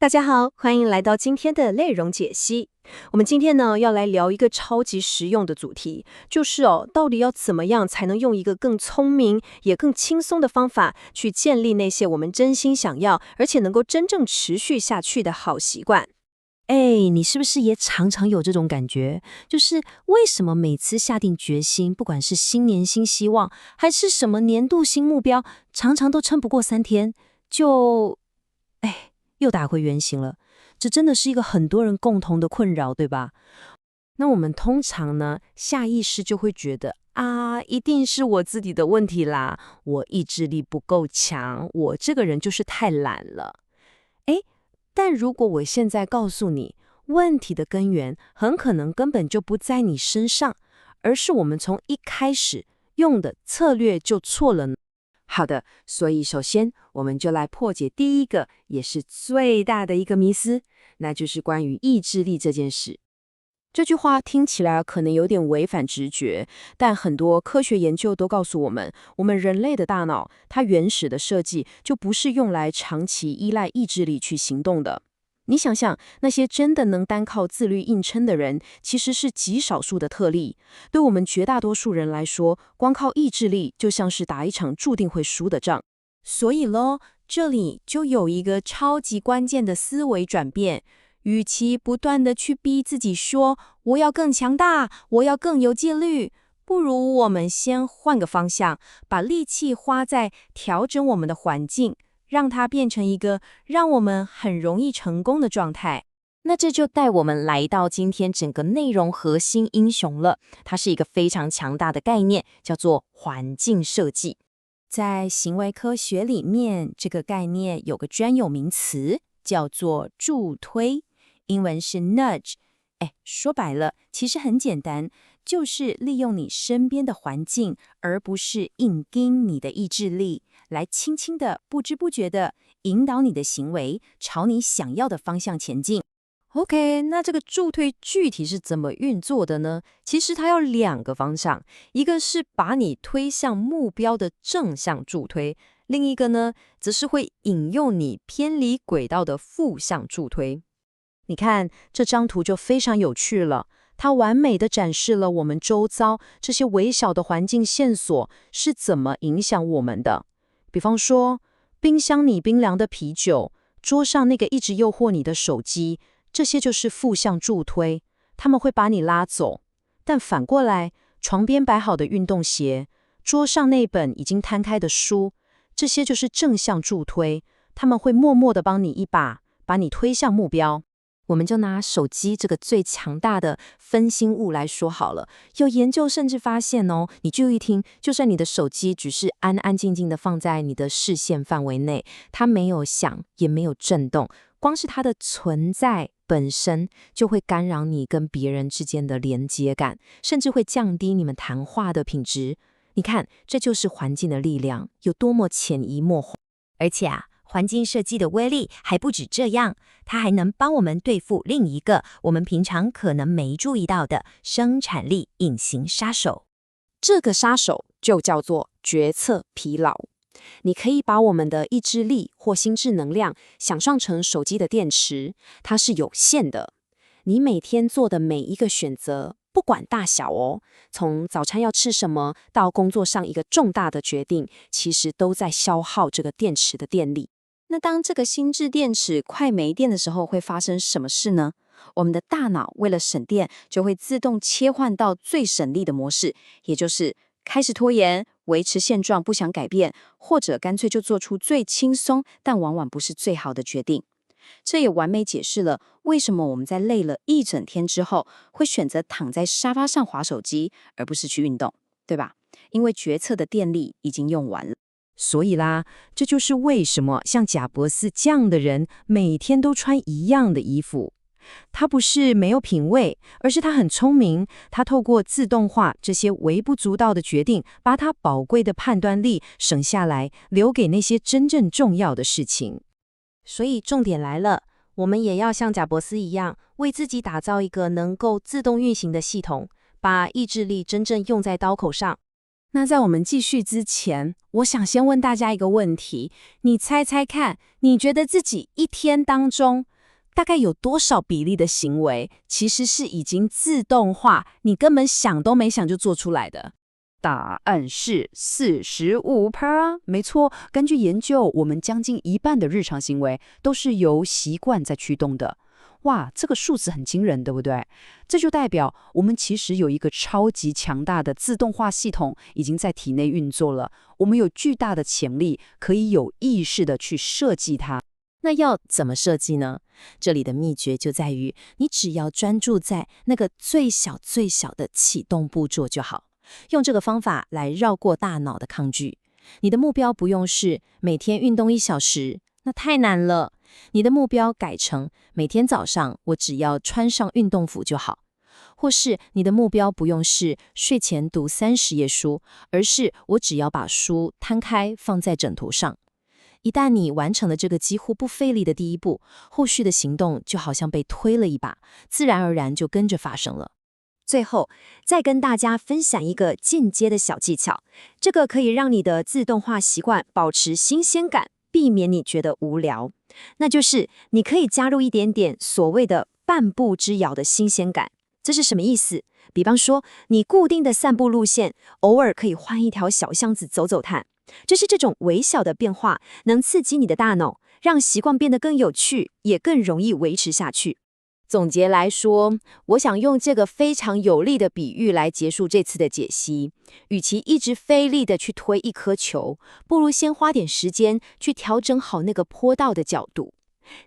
大家好，欢迎来到今天的内容解析。我们今天呢要来聊一个超级实用的主题，就是到底要怎么样才能用一个更聪明也更轻松的方法去建立那些我们真心想要而且能够真正持续下去的好习惯。你是不是也常常有这种感觉？就是为什么每次下定决心，不管是新年新希望，还是什么年度新目标，常常都撑不过3天，就又打回原形了。这真的是一个很多人共同的困扰，对吧？那我们通常呢，下意识就会觉得一定是我自己的问题啦，我意志力不够强，我这个人就是太懒了。但如果我现在告诉你，问题的根源很可能根本就不在你身上，而是我们从一开始用的策略就错了呢？好的，所以首先我们就来破解第一个，也是最大的一个迷思，那就是关于意志力这件事。这句话听起来可能有点违反直觉，但很多科学研究都告诉我们，我们人类的大脑，它原始的设计就不是用来长期依赖意志力去行动的。你想想，那些真的能单靠自律硬撑的人，其实是极少数的特例。对我们绝大多数人来说，光靠意志力就像是打一场注定会输的仗。所以咯，这里就有一个超级关键的思维转变。与其不断的去逼自己说我要更强大，我要更有纪律，不如我们先换个方向，把力气花在调整我们的环境，让它变成一个让我们很容易成功的状态。那这就带我们来到今天整个内容核心英雄了，它是一个非常强大的概念，叫做环境设计。在行为科学里面，这个概念有个专有名词，叫做助推。英文是 nudge， 说白了，其实很简单，就是利用你身边的环境，而不是硬盯你的意志力，来轻轻的、不知不觉的引导你的行为朝你想要的方向前进。OK， 那这个助推具体是怎么运作的呢？其实它有2个方向，一个是把你推向目标的正向助推，另一个呢，则是会引诱你偏离轨道的负向助推。你看这张图就非常有趣了，它完美的展示了我们周遭这些微小的环境线索是怎么影响我们的。比方说，冰箱里冰凉的啤酒，桌上那个一直诱惑你的手机，这些就是负向助推，他们会把你拉走。但反过来，床边摆好的运动鞋，桌上那本已经摊开的书，这些就是正向助推，他们会默默地帮你一把，把你推向目标。我们就拿手机这个最强大的分心物来说好了，有研究甚至发现你注意听，就算你的手机只是安安静静的放在你的视线范围内，它没有响也没有震动，光是它的存在本身就会干扰你跟别人之间的连接感，甚至会降低你们谈话的品质。你看，这就是环境的力量，有多么潜移默化。而且环境设计的威力还不止这样，它还能帮我们对付另一个我们平常可能没注意到的生产力隐形杀手。这个杀手就叫做决策疲劳。你可以把我们的意志力或心智能量想象成手机的电池，它是有限的。你每天做的每一个选择，不管大小从早餐要吃什么到工作上一个重大的决定，其实都在消耗这个电池的电力。那当这个心智电池快没电的时候，会发生什么事呢？我们的大脑为了省电，就会自动切换到最省力的模式，也就是开始拖延、维持现状不想改变，或者干脆就做出最轻松但往往不是最好的决定。这也完美解释了为什么我们在累了一整天之后，会选择躺在沙发上滑手机，而不是去运动，对吧？因为决策的电力已经用完了。所以啦，这就是为什么像贾伯斯这样的人每天都穿一样的衣服。他不是没有品味，而是他很聪明，他透过自动化这些微不足道的决定，把他宝贵的判断力省下来，留给那些真正重要的事情。所以重点来了，我们也要像贾伯斯一样，为自己打造一个能够自动运行的系统，把意志力真正用在刀口上。那在我们继续之前，我想先问大家一个问题，你猜猜看，你觉得自己一天当中大概有多少比例的行为其实是已经自动化，你根本想都没想就做出来的？答案是45%。没错，根据研究，我们将近一半的日常行为都是由习惯在驱动的。哇，这个数字很惊人，对不对？这就代表我们其实有一个超级强大的自动化系统已经在体内运作了。我们有巨大的潜力，可以有意识的去设计它。那要怎么设计呢？这里的秘诀就在于，你只要专注在那个最小最小的启动步骤就好。用这个方法来绕过大脑的抗拒。你的目标不用是每天运动1小时，那太难了。你的目标改成每天早上我只要穿上运动服就好。或是你的目标不用是睡前读30页书，而是我只要把书摊开放在枕头上。一旦你完成了这个几乎不费力的第一步，后续的行动就好像被推了一把，自然而然就跟着发生了。最后，再跟大家分享一个进阶的小技巧，这个可以让你的自动化习惯保持新鲜感，避免你觉得无聊。那就是你可以加入一点点所谓的半步之遥的新鲜感。这是什么意思？比方说，你固定的散步路线，偶尔可以换一条小巷子走走看。就是这种微小的变化，能刺激你的大脑，让习惯变得更有趣，也更容易维持下去。总结来说，我想用这个非常有力的比喻来结束这次的解析。与其一直费力的去推一颗球，不如先花点时间去调整好那个坡道的角度。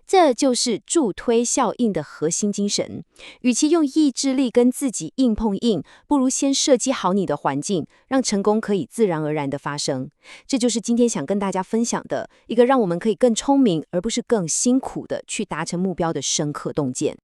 这就是助推效应的核心精神。与其用意志力跟自己硬碰硬，不如先设计好你的环境，让成功可以自然而然的发生。这就是今天想跟大家分享的一个让我们可以更聪明，而不是更辛苦的去达成目标的深刻洞见。